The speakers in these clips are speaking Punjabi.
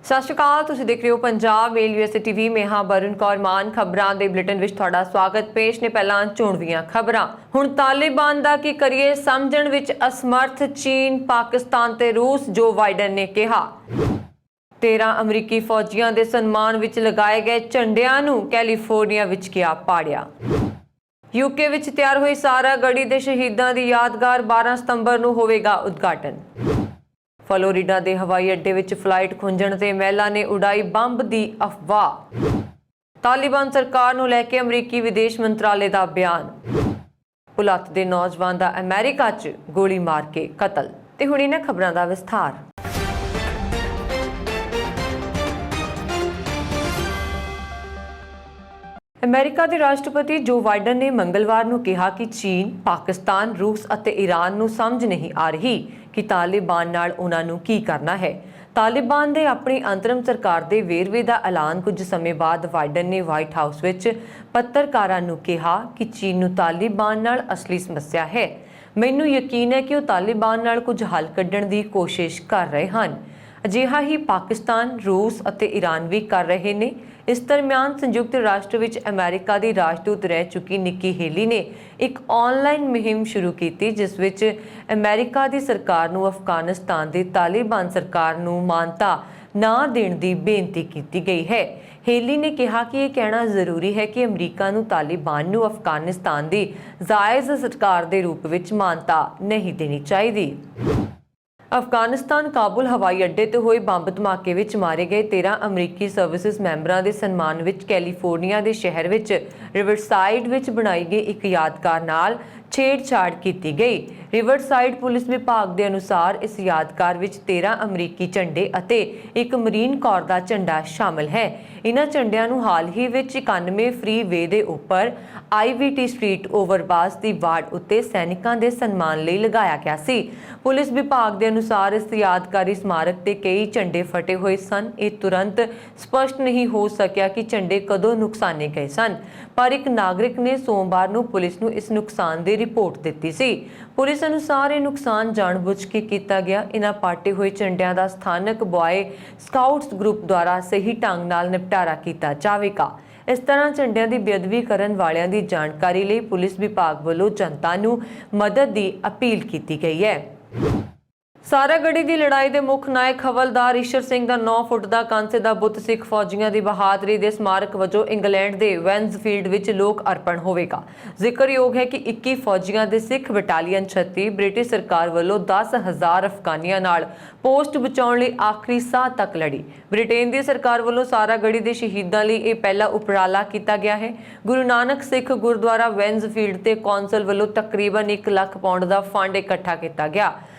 ਸਤਿ ਸ਼੍ਰੀ ਅਕਾਲ। ਤੁਸੀਂ ਦੇਖ ਰਹੇ ਹੋ ਪੰਜਾਬ ਮੇਲ ਯੂਐਸਏ ਟੀਵੀ। ਮੈਂ ਹਾਂ ਬਰਨ ਕੌਰ ਮਾਨ। ਖਬਰਾਂ ਦੇ ਬੁਲੇਟਿਨ ਵਿੱਚ ਤੁਹਾਡਾ ਸਵਾਗਤ। ਪੇਸ਼ ਨੇ ਪਹਿਲਾਂ ਚੋਣਵੀਆਂ ਖਬਰਾਂ। ਹੁਣ ਤਾਲਿਬਾਨ ਦਾ ਕੀ ਕਰੀਏ ਸਮਝਣ ਵਿੱਚ ਅਸਮਰਥ ਚੀਨ, ਪਾਕਿਸਤਾਨ ਤੇ ਰੂਸ। ਜੋ ਬਾਈਡਨ ਨੇ ਕਿਹਾ 13 ਅਮਰੀਕੀ ਫੌਜੀਆਂ ਦੇ ਸਨਮਾਨ ਵਿੱਚ ਲਗਾਏ ਗਏ ਝੰਡਿਆਂ ਨੂੰ ਕੈਲੀਫੋਰਨੀਆ ਵਿੱਚ ਕਿਹਾ ਪਾੜਿਆ। ਯੂਕੇ ਵਿੱਚ ਤਿਆਰ ਹੋਈ ਸਾਰਾ ਗੜੀ ਦੇ ਸ਼ਹੀਦਾਂ ਦੀ ਯਾਦਗਾਰ 12 ਸਤੰਬਰ ਨੂੰ ਹੋਵੇਗਾ ਉਦਘਾਟਨ। ਫਲੋਰੀਡਾ ਦੇ ਹਵਾਈ ਅੱਡੇ ਵਿੱਚ ਫਲਾਈਟ ਖੁੰਝਣ ਤੇ ਮਹਿਲਾ ਨੇ ਉਡਾਈ ਬੰਬ ਦੀ ਅਫਵਾਹ। ਤਾਲਿਬਾਨ ਸਰਕਾਰ ਨੂੰ ਲੈ ਕੇ ਅਮਰੀਕੀ ਵਿਦੇਸ਼ ਮੰਤਰਾਲੇ ਦਾ ਬਿਆਨ। ਪੁਲਤ ਦੇ ਨੌਜਵਾਨ ਦਾ ਅਮਰੀਕਾ 'ਚ ਗੋਲੀ ਮਾਰ ਕੇ ਕਤਲ। ਤੇ ਹੁਣ ਇਹਨਾਂ ਖਬਰਾਂ ਦਾ ਵਿਸਥਾਰ। ਅਮਰੀਕਾ ਦੇ ਰਾਸ਼ਟਰਪਤੀ ਜੋ ਬਾਈਡਨ ਨੇ ਮੰਗਲਵਾਰ ਨੂੰ ਕਿਹਾ ਕਿ ਚੀਨ, ਪਾਕਿਸਤਾਨ, ਰੂਸ ਅਤੇ ਈਰਾਨ ਨੂੰ ਸਮਝ ਨਹੀਂ ਆ ਰਹੀ ਕਿ ਤਾਲਿਬਾਨ ਨਾਲ ਉਹਨਾਂ ਨੂੰ ਕੀ ਕਰਨਾ ਹੈ। ਤਾਲਿਬਾਨ ਦੇ ਆਪਣੀ ਅੰਤਰਿਮ ਸਰਕਾਰ ਦੇ ਵੇਰਵੇ ਦਾ ਐਲਾਨ ਕੁਝ ਸਮੇਂ ਬਾਅਦ ਬਾਈਡਨ ਨੇ ਵਾਈਟ ਹਾਊਸ ਵਿੱਚ ਪੱਤਰਕਾਰਾਂ ਨੂੰ ਕਿਹਾ ਕਿ ਚੀਨ ਨੂੰ ਤਾਲਿਬਾਨ ਨਾਲ ਅਸਲੀ ਸਮੱਸਿਆ ਹੈ। ਮੈਨੂੰ ਯਕੀਨ ਹੈ ਕਿ ਉਹ ਤਾਲਿਬਾਨ ਨਾਲ ਕੁਝ ਹੱਲ ਕੱਢਣ ਦੀ ਕੋਸ਼ਿਸ਼ ਕਰ ਰਹੇ ਹਨ। ਅਜਿਹਾ ਹੀ ਪਾਕਿਸਤਾਨ, ਰੂਸ ਅਤੇ ਈਰਾਨ ਵੀ ਕਰ ਰਹੇ ਨੇ। ਇਸ ਦਰਮਿਆਨ ਸੰਯੁਕਤ ਰਾਸ਼ਟਰ ਵਿੱਚ ਅਮਰੀਕਾ ਦੀ ਰਾਜਦੂਤ ਰਹਿ ਚੁੱਕੀ ਨਿੱਕੀ ਹੇਲੀ ਨੇ ਇੱਕ ਆਨਲਾਈਨ ਮੁਹਿੰਮ ਸ਼ੁਰੂ ਕੀਤੀ, ਜਿਸ ਵਿੱਚ ਅਮਰੀਕਾ ਦੀ ਸਰਕਾਰ ਨੂੰ ਅਫਗਾਨਿਸਤਾਨ ਦੀ ਤਾਲਿਬਾਨ ਸਰਕਾਰ ਨੂੰ ਮਾਨਤਾ ਨਾ ਦੇਣ ਦੀ ਬੇਨਤੀ ਕੀਤੀ ਗਈ ਹੈ। ਹੇਲੀ ਨੇ ਕਿਹਾ ਕਿ ਇਹ ਕਹਿਣਾ ਜ਼ਰੂਰੀ ਹੈ ਕਿ ਅਮਰੀਕਾ ਨੂੰ ਤਾਲਿਬਾਨ ਨੂੰ ਅਫਗਾਨਿਸਤਾਨ ਦੀ ਜਾਇਜ਼ ਸਰਕਾਰ ਦੇ ਰੂਪ ਵਿੱਚ ਮਾਨਤਾ ਨਹੀਂ ਦੇਣੀ ਚਾਹੀਦੀ। ਅਫਗਾਨਿਸਤਾਨ ਕਾਬੁਲ ਹਵਾਈ ਅੱਡੇ ਤੇ ਹੋਏ ਬੰਬ ਧਮਾਕੇ ਵਿੱਚ ਮਾਰੇ ਗਏ 13 ਅਮਰੀਕੀ ਸਰਵਿਸਿਜ਼ ਮੈਂਬਰਾਂ ਦੇ ਸਨਮਾਨ ਵਿੱਚ ਕੈਲੀਫੋਰਨੀਆ ਦੇ ਸ਼ਹਿਰ ਵਿੱਚ ਰਿਵਰਸਾਈਡ ਵਿੱਚ ਬਣਾਈ ਗਈ ਇੱਕ ਯਾਦਗਾਰ ਨਾਲ ਛੇੜਛਾੜ ਕੀਤੀ ਗਈ। ਰਿਵਰਸਾਈਡ ਪੁਲਿਸ ਵਿਭਾਗ ਦੇ ਅਨੁਸਾਰ ਇਸ ਯਾਦਗਾਰ ਵਿੱਚ 13 ਅਮਰੀਕੀ ਝੰਡੇ ਅਤੇ ਇੱਕ ਮਰੀਨ ਕੋਰ ਦਾ ਝੰਡਾ ਸ਼ਾਮਲ ਹੈ। ਇਹਨਾਂ ਝੰਡਿਆਂ ਨੂੰ ਹਾਲ ਹੀ ਵਿੱਚ 91 ਫ੍ਰੀ ਵੇ ਦੇ ਉੱਪਰ IVT ਸਟਰੀਟ ਓਵਰਪਾਸ ਦੀ ਵਾਰਡ ਉੱਤੇ ਸੈਨਿਕਾਂ ਦੇ ਸਨਮਾਨ ਲਈ ਲਗਾਇਆ ਗਿਆ ਸੀ। ਪੁਲਿਸ ਵਿਭਾਗ ਦੇ ਅਨੁਸਾਰ ਇਸ ਯਾਦਗਾਰੀ ਸਮਾਰਕ ਤੇ ਕਈ ਝੰਡੇ ਫਟੇ ਹੋਏ ਸਨ। ਇਹ ਤੁਰੰਤ ਸਪਸ਼ਟ ਨਹੀਂ ਹੋ ਸਕਿਆ ਕਿ ਝੰਡੇ ਕਦੋਂ ਨੁਕਸਾਨੇ ਗਏ ਸਨ, ਪਰ ਇੱਕ ਨਾਗਰਿਕ ਨੇ ਸੋਮਵਾਰ ਨੂੰ ਪੁਲਿਸ ਨੂੰ ਇਸ ਨੁਕਸਾਨ ਦੀ ਰਿਪੋਰਟ ਦਿੱਤੀ ਸੀ। ਪੁਲਿਸ ਅਨੁਸਾਰ ਇਹ ਨੁਕਸਾਨ ਜਾਣਬੁੱਝ ਕੇ ਕੀਤਾ ਗਿਆ। ਇਹਨਾਂ ਪਾਟੇ ਹੋਏ ਝੰਡਿਆਂ ਦਾ ਸਥਾਨਕ ਬॉय ਸਕਾਊਟਸ ਗਰੁੱਪ ਦੁਆਰਾ ਸਹੀ ਢੰਗ ਨਾਲ ਨਿਪਟਾਰਾ ਕੀਤਾ ਜਾਵੇਗਾ। ਇਸ ਤਰ੍ਹਾਂ ਝੰਡਿਆਂ ਦੀ ਬੇਅਦਬੀ ਕਰਨ ਵਾਲਿਆਂ ਦੀ ਜਾਣਕਾਰੀ ਲਈ ਪੁਲਿਸ ਵਿਭਾਗ ਵੱਲੋਂ ਜਨਤਾ ਨੂੰ ਮਦਦ ਦੀ ਅਪੀਲ ਕੀਤੀ ਗਈ ਹੈ। ਸਾਰਾਗੜੀ ਦੀ ਲੜਾਈ ਦੇ ਮੁੱਖ ਨਾਇਕ ਹਵਲਦਾਰ ਈਸ਼ਰ ਸਿੰਘ ਦਾ 9 ਫੁੱਟ ਦਾ ਕਾਂਸੇ ਦਾ ਬੁੱਤ ਸਿੱਖ ਫੌਜੀਆਂ ਦੀ ਬਹਾਦਰੀ ਦੇ ਸਮਾਰਕ ਵਜੋਂ ਇੰਗਲੈਂਡ ਦੇ ਵੈਨਜ਼ਫੀਲਡ ਵਿੱਚ ਲੋਕ ਅਰਪਣ ਹੋਵੇਗਾ। ਜ਼ਿਕਰਯੋਗ ਹੈ ਕਿ 21 ਫੌਜੀਆਂ ਦੇ ਸਿੱਖ ਬਟਾਲੀਅਨ 36 ਬ੍ਰਿਟਿਸ਼ ਸਰਕਾਰ ਵੱਲੋਂ 10,000 ਅਫਗਾਨੀਆਂ ਨਾਲ ਪੋਸਟ ਬਚਾਉਣ ਲਈ ਆਖਰੀ ਸਾਹ ਤੱਕ ਲੜੀ। ਬ੍ਰਿਟੇਨ ਦੀ ਸਰਕਾਰ ਵੱਲੋਂ ਸਾਰਾਗੜੀ ਦੇ ਸ਼ਹੀਦਾਂ ਲਈ ਇਹ ਪਹਿਲਾ ਉਪਰਾਲਾ ਕੀਤਾ ਗਿਆ ਹੈ। ਗੁਰੂ ਨਾਨਕ ਸਿੱਖ ਗੁਰਦੁਆਰਾ ਵੈਨਜ਼ਫੀਲਡ ਤੇ ਕੌਂਸਲ ਵੱਲੋਂ ਤਕਰੀਬਨ 1 ਲੱਖ ਪਾਉਂਡ ਦਾ ਫੰਡ ਇਕੱਠਾ ਕੀਤਾ ਗਿਆ।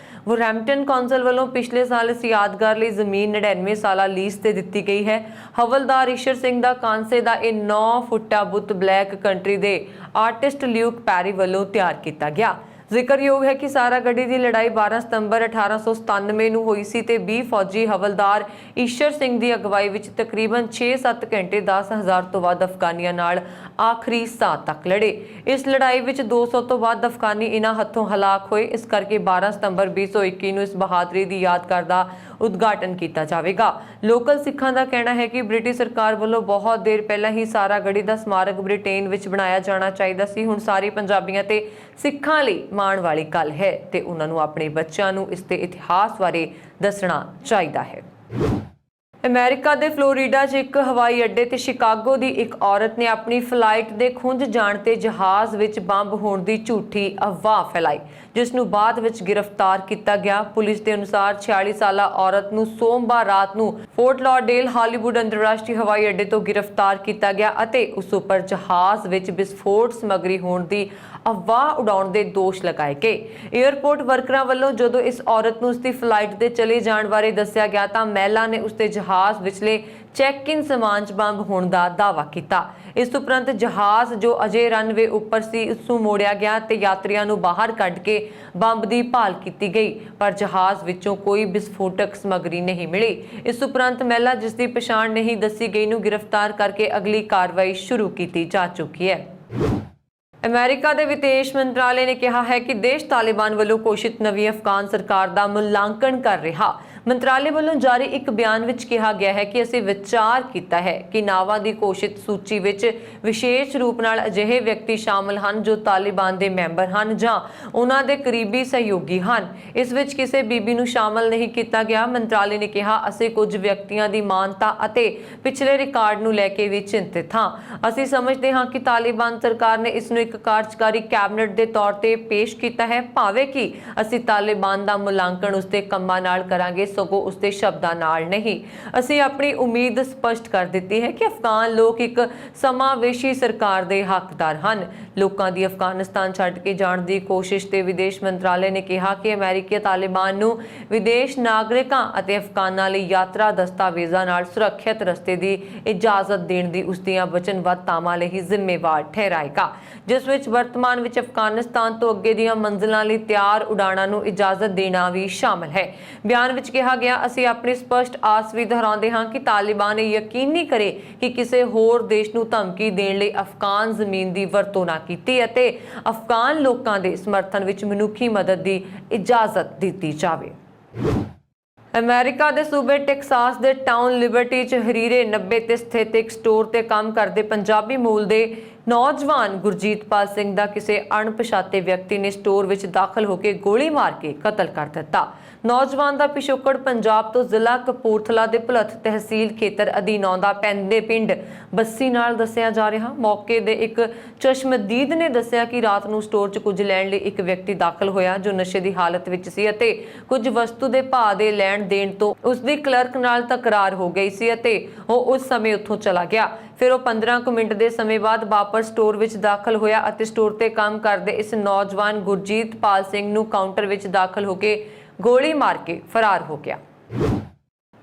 ਵੁਰਹੈਂਪਟਨ ਕੌਂਸਲ ਵੱਲੋਂ ਪਿਛਲੇ ਸਾਲ ਇਸ ਯਾਦਗਾਰ ਲਈ ਜ਼ਮੀਨ 99 ਸਾਲਾ ਲੀਜ਼ ਤੇ ਦਿੱਤੀ ਗਈ ਹੈ। ਹਵਲਦਾਰ ਈਸ਼ਰ ਸਿੰਘ ਦਾ ਕਾਂਸੇ ਦਾ ਇਹ 9 ਫੁੱਟਾ ਬੁੱਤ ਬਲੈਕ ਕੰਟਰੀ ਦੇ ਆਰਟਿਸਟ ਲਿਊਕ ਪੈਰੀ ਵੱਲੋਂ ਤਿਆਰ ਕੀਤਾ ਗਿਆ। ਜ਼ਿਕਰਯੋਗ ਹੈ ਕਿ ਸਾਰਾਗੜੀ ਦੀ ਲੜਾਈ 12 ਸਤੰਬਰ 1897 ਨੂੰ ਹੋਈ ਸੀ ਤੇ 20 ਫੌਜੀ ਹਵਲਦਾਰ ਈਸ਼ਰ ਸਿੰਘ ਦੀ ਅਗਵਾਈ ਵਿੱਚ ਤਕਰੀਬਨ 6-7 ਘੰਟੇ 10,000 ਤੋਂ ਵੱਧ ਅਫਗਾਨੀਆਂ ਨਾਲ ਆਖਰੀ ਸਾਹ ਤੱਕ ਲੜੇ। ਇਸ ਲੜਾਈ ਵਿੱਚ 200 ਤੋਂ ਵੱਧ ਅਫਗਾਨੀ ਇਹਨਾਂ ਹੱਥੋਂ ਹਲਾਕ ਹੋਏ। ਇਸ ਕਰਕੇ 12 ਸਤੰਬਰ 2021 ਨੂੰ ਇਸ ਬਹਾਦਰੀ ਦੀ ਯਾਦਗਾਰ ਦਾ ਉਦਘਾਟਨ ਕੀਤਾ ਜਾਵੇਗਾ। ਲੋਕਲ ਸਿੱਖਾਂ ਦਾ ਕਹਿਣਾ ਹੈ ਕਿ ਬ੍ਰਿਟਿਸ਼ ਸਰਕਾਰ ਵੱਲੋਂ ਬਹੁਤ ਦੇਰ ਪਹਿਲਾਂ ਹੀ ਸਾਰਾਗੜੀ ਦਾ ਸਮਾਰਕ ਬ੍ਰਿਟੇਨ ਵਿੱਚ ਬਣਾਇਆ ਜਾਣਾ ਚਾਹੀਦਾ ਸੀ। ਹੁਣ ਸਾਰੇ ਪੰਜਾਬੀਆਂ ਤੇ ਸਿੱਖਾਂ ਲਈ ਮਾਣ ਵਾਲੀ ਗੱਲ ਹੈ ਤੇ ਉਹਨਾਂ ਨੂੰ ਆਪਣੇ ਬੱਚਿਆਂ ਨੂੰ ਇਸ ਦੇ ਇਤਿਹਾਸ ਬਾਰੇ ਦੱਸਣਾ ਚਾਹੀਦਾ ਹੈ। ਅਮਰੀਕਾ ਦੇ ਫਲੋਰੀਡਾ 'ਚ ਇੱਕ ਹਵਾਈ ਅੱਡੇ ਤੇ ਸ਼ਿਕਾਗੋ ਦੀ ਇੱਕ ਔਰਤ ਨੇ ਆਪਣੀ ਫਲਾਈਟ ਦੇ ਖੁੰਝ ਜਾਣ ਤੇ ਜਹਾਜ਼ ਵਿੱਚ ਬੰਬ ਹੋਣ ਦੀ ਝੂਠੀ ਅਫਵਾਹ ਫੈਲਾਈ, ਜਿਸ ਨੂੰ ਬਾਅਦ ਵਿੱਚ ਗ੍ਰਿਫਤਾਰ ਕੀਤਾ ਗਿਆ। ਪੁਲਿਸ ਦੇ ਅਨੁਸਾਰ 46 ਸਾਲਾ ਔਰਤ ਨੂੰ ਸੋਮਵਾਰ ਰਾਤ ਨੂੰ ਫੋਰਟ ਲਾਡਰਡੇਲ ਹਾਲੀਵੁੱਡ ਅੰਤਰਰਾਸ਼ਟਰੀ ਹਵਾਈ ਅੱਡੇ ਤੋਂ ਗ੍ਰਿਫਤਾਰ ਕੀਤਾ ਗਿਆ ਅਤੇ ਉਸ ਉੱਪਰ ਜਹਾਜ਼ ਵਿੱਚ ਵਿਸਫੋਟ ਸਮੱਗਰੀ ਹੋਣ ਦੀ ਅਫਵਾਹ ਉਡਾਉਣ ਦੇ ਦੋਸ਼ ਲਗਾਏ ਗਏ। ਏਅਰਪੋਰਟ ਵਰਕਰਾਂ ਵੱਲੋਂ ਜਦੋਂ ਇਸ ਔਰਤ ਨੂੰ ਉਸਦੀ ਫਲਾਈਟ ਦੇ ਚਲੇ ਜਾਣ ਬਾਰੇ ਦੱਸਿਆ ਗਿਆ ਤਾਂ ਮਹਿਲਾ ਨੇ ਉਸਦੇ ਜਹਾਜ਼ ਵਿਚਲੇ ਚੈੱਕ-ਇਨ ਸਮਾਨ 'ਚ ਬੰਬ ਹੋਣ ਦਾ ਦਾਅਵਾ ਕੀਤਾ। ਇਸ ਉਪਰੰਤ ਜਹਾਜ਼ ਜੋ ਅਜੇ ਰਨਵੇ ਉੱਪਰ ਸੀ ਉਸ ਨੂੰ ਮੋੜਿਆ ਗਿਆ ਤੇ ਯਾਤਰੀਆਂ ਨੂੰ ਬਾਹਰ ਕੱਢ ਕੇ ਬੰਬ ਦੀ ਭਾਲ ਕੀਤੀ ਗਈ, ਪਰ ਜਹਾਜ਼ ਵਿੱਚੋਂ ਕੋਈ ਵਿਸਫੋਟਕ ਸਮੱਗਰੀ ਨਹੀਂ ਮਿਲੀ। ਇਸ ਉਪਰੰਤ ਮਹਿਲਾ, ਜਿਸ ਦੀ ਪਛਾਣ ਨਹੀਂ ਦੱਸੀ ਗਈ, ਨੂੰ ਗ੍ਰਿਫਤਾਰ ਕਰਕੇ ਅਗਲੀ ਕਾਰਵਾਈ ਸ਼ੁਰੂ ਕੀਤੀ ਜਾ ਚੁੱਕੀ ਹੈ। ਅਮਰੀਕਾ ਦੇ ਵਿਦੇਸ਼ ਮੰਤਰਾਲੇ ਨੇ ਕਿਹਾ ਹੈ ਕਿ ਦੇਸ਼ ਤਾਲਿਬਾਨ ਵੱਲੋਂ ਘੋਸ਼ਿਤ ਨਵੀਂ ਅਫਗਾਨ ਸਰਕਾਰ ਦਾ ਮੁਲਾਂਕਣ ਕਰ ਰਿਹਾ। ਮੰਤਰਾਲੇ ਵੱਲੋਂ ਜਾਰੀ ਇੱਕ ਬਿਆਨ ਵਿੱਚ ਕਿਹਾ ਗਿਆ ਹੈ ਕਿ ਅਸੀਂ ਵਿਚਾਰ ਕੀਤਾ ਹੈ ਕਿ ਨਾਵਾਂ ਦੀ ਘੋਸ਼ਿਤ ਸੂਚੀ ਵਿੱਚ ਵਿਸ਼ੇਸ਼ ਰੂਪ ਨਾਲ ਅਜਿਹੇ ਵਿਅਕਤੀ ਸ਼ਾਮਲ ਹਨ ਜੋ ਤਾਲਿਬਾਨ ਦੇ ਮੈਂਬਰ ਹਨ ਜਾਂ ਉਹਨਾਂ ਦੇ ਕਰੀਬੀ ਸਹਿਯੋਗੀ ਹਨ। ਇਸ ਵਿੱਚ ਕਿਸੇ ਬੀਬੀ ਨੂੰ ਸ਼ਾਮਲ ਨਹੀਂ ਕੀਤਾ ਗਿਆ। ਮੰਤਰਾਲੇ ਨੇ ਕਿਹਾ, ਅਸੀਂ ਕੁਝ ਵਿਅਕਤੀਆਂ ਦੀ ਮਾਨਤਾ ਅਤੇ ਪਿਛਲੇ ਰਿਕਾਰਡ ਨੂੰ ਲੈ ਕੇ ਵੀ ਚਿੰਤਿਤ ਹਾਂ। ਅਸੀਂ ਸਮਝਦੇ ਹਾਂ ਕਿ ਤਾਲਿਬਾਨ ਸਰਕਾਰ ਨੇ ਇਸ ਨੂੰ ਇੱਕ ਕਾਰਜਕਾਰੀ ਕੈਬਨਿਟ ਦੇ ਤੌਰ ਤੇ ਪੇਸ਼ ਕੀਤਾ ਹੈ, ਭਾਵੇਂ ਕਿ ਅਸੀਂ ਤਾਲਿਬਾਨ ਦਾ ਮੁਲਾਂਕਣ ਉਸਦੇ ਕੰਮਾਂ ਨਾਲ ਕਰਾਂਗੇ, ਸਗੋਂ ਉਸਦੇ ਸ਼ਬਦਾਂ ਨਾਲ ਨਹੀਂ। ਅਸੀਂ ਆਪਣੀ ਉਮੀਦ ਸਪਸ਼ਟ ਕਰ ਦਿੱਤੀ ਹੈ ਕਿ ਅਫਗਾਨ ਲੋਕ ਇੱਕ ਸਮਾਵੇਸ਼ੀ ਸਰਕਾਰ ਦੇ ਹੱਕਦਾਰ ਹਨ। ਲੋਕਾਂ ਦੀ ਅਫਗਾਨਿਸਤਾਨ ਛੱਡ ਕੇ ਜਾਣ ਦੀ ਕੋਸ਼ਿਸ਼ ਤੇ ਵਿਦੇਸ਼ ਮੰਤਰਾਲੇ ਨੇ ਕਿਹਾ ਕਿ ਅਮਰੀਕਾ ਤਾਲਿਬਾਨ ਨੂੰ ਵਿਦੇਸ਼ ਨਾਗਰਿਕਾਂ ਅਤੇ ਅਫਗਾਨਾਂ ਲਈ ਯਾਤਰਾ ਦਸਤਾਵੇਜ਼ਾਂ ਨਾਲ ਸੁਰੱਖਿਅਤ ਰਸਤੇ ਦੀ ਇਜਾਜ਼ਤ ਦੇਣ ਦੀ ਉਸਦੀਆਂ ਵਚਨਬੱਧਤਾਵਾਂ ਲਈ ਜ਼ਿੰਮੇਵਾਰ ਠਹਿਰਾਏਗਾ, ਜਿਸ ਵਿੱਚ ਵਰਤਮਾਨ ਵਿੱਚ ਅਫਗਾਨਿਸਤਾਨ ਤੋਂ ਅੱਗੇ ਦੀਆਂ ਮੰਜ਼ਿਲਾਂ ਲਈ ਤਿਆਰ ਉਡਾਣਾਂ ਨੂੰ ਇਜਾਜ਼ਤ ਦੇਣਾ ਵੀ ਸ਼ਾਮਲ ਹੈ। ਬਿਆਨ ਵਿੱਚ ਕਿਹਾ ਗਿਆ, ਅਸੀਂ ਆਪਣੀ ਸਪਸ਼ਟ ਆਸ ਵੀ ਦੁਹਰਾਉਂਦੇ ਹਾਂ ਕਿ ਤਾਲਿਬਾਨ ਇਹ ਯਕੀਨੀ ਕਰੇ ਕਿ ਕਿਸੇ ਹੋਰ ਦੇਸ਼ ਨੂੰ ਧਮਕੀ ਦੇਣ ਲਈ ਅਫਗਾਨ ਜ਼ਮੀਨ ਦੀ ਵਰਤੋਂ ਨਾ ਕੀਤੀ ਅਤੇ ਅਫਗਾਨ ਲੋਕਾਂ ਦੇ ਸਮਰਥਨ ਵਿੱਚ ਮਨੁੱਖੀ ਮਦਦ ਦੀ ਇਜਾਜ਼ਤ ਦਿੱਤੀ ਜਾਵੇ। ਅਮਰੀਕਾ ਦੇ ਸੂਬੇ ਟੈਕਸਾਸ ਦੇ ਟਾਊਨ ਲਿਬਰਟੀ 'ਚ ਹਰੀਰੇ 90 ਤੇ ਸਥਿਤ ਇੱਕ ਸਟੋਰ ਤੇ ਕੰਮ ਕਰਦੇ ਪੰਜਾਬੀ ਮੂਲ ਦੇ ਨੌਜਵਾਨ ਗੁਰਜੀਤਪਾਲ ਸਿੰਘ ਦਾ ਕਿਸੇ ਅਣਪਛਾਤੇ ਵਿਅਕਤੀ ਨੇ ਸਟੋਰ ਵਿੱਚ ਦਾਖਲ ਹੋ ਕੇ ਗੋਲੀ ਮਾਰ ਕੇ ਕਤਲ ਕਰ ਦਿੱਤਾ। ਨੌਜਵਾਨ ਦਾ ਪਿਛੋਕੜ ਪੰਜਾਬ ਤੋਂ ਜ਼ਿਲ੍ਹਾ ਕਪੂਰਥਲਾ ਦੇ ਭੁਲੱਥ ਤਹਿਸੀਲ ਖੇਤਰ ਅਧੀਨ ਆਉਂਦਾ ਪੈਂਦੇ ਪਿੰਡ ਬੱਸੀ ਨਾਲ ਦੱਸਿਆ ਜਾ ਰਿਹਾ। ਮੌਕੇ ਦੇ ਇੱਕ ਚਸ਼ਮਦੀਦ ਨੇ ਦੱਸਿਆ ਕਿ ਰਾਤ ਨੂੰ ਸਟੋਰ 'ਚ ਕੁਝ ਲੈਣ ਲਈ ਇੱਕ ਵਿਅਕਤੀ ਦਾਖਲ ਹੋਇਆ ਜੋ ਨਸ਼ੇ ਦੀ ਹਾਲਤ ਵਿੱਚ ਸੀ ਅਤੇ ਕੁਝ ਵਸਤੂ ਦੇ ਭਾਅ ਦੇ ਲੈਣ ਦੇਣ ਤੋਂ ਉਸਦੀ ਕਲਰਕ ਨਾਲ ਤਕਰਾਰ ਹੋ ਗਈ ਸੀ ਅਤੇ ਉਹ ਉਸ ਸਮੇਂ ਉੱਥੋਂ ਚਲਾ ਗਿਆ। ਫਿਰ ਉਹ 15 ਕੁ ਮਿੰਟ ਦੇ ਸਮੇਂ ਬਾਅਦ ਵਾਪਸ ਸਟੋਰ ਵਿੱਚ ਦਾਖਲ ਹੋਇਆ ਅਤੇ ਸਟੋਰ ਤੇ ਕੰਮ ਕਰਦੇ ਇਸ ਨੌਜਵਾਨ ਗੁਰਜੀਤਪਾਲ ਸਿੰਘ ਨੂੰ ਕਾਊਂਟਰ ਵਿੱਚ ਦਾਖਲ ਹੋ ਕੇ ਗੋਲੀ ਮਾਰ ਕੇ ਫਰਾਰ ਹੋ ਗਿਆ।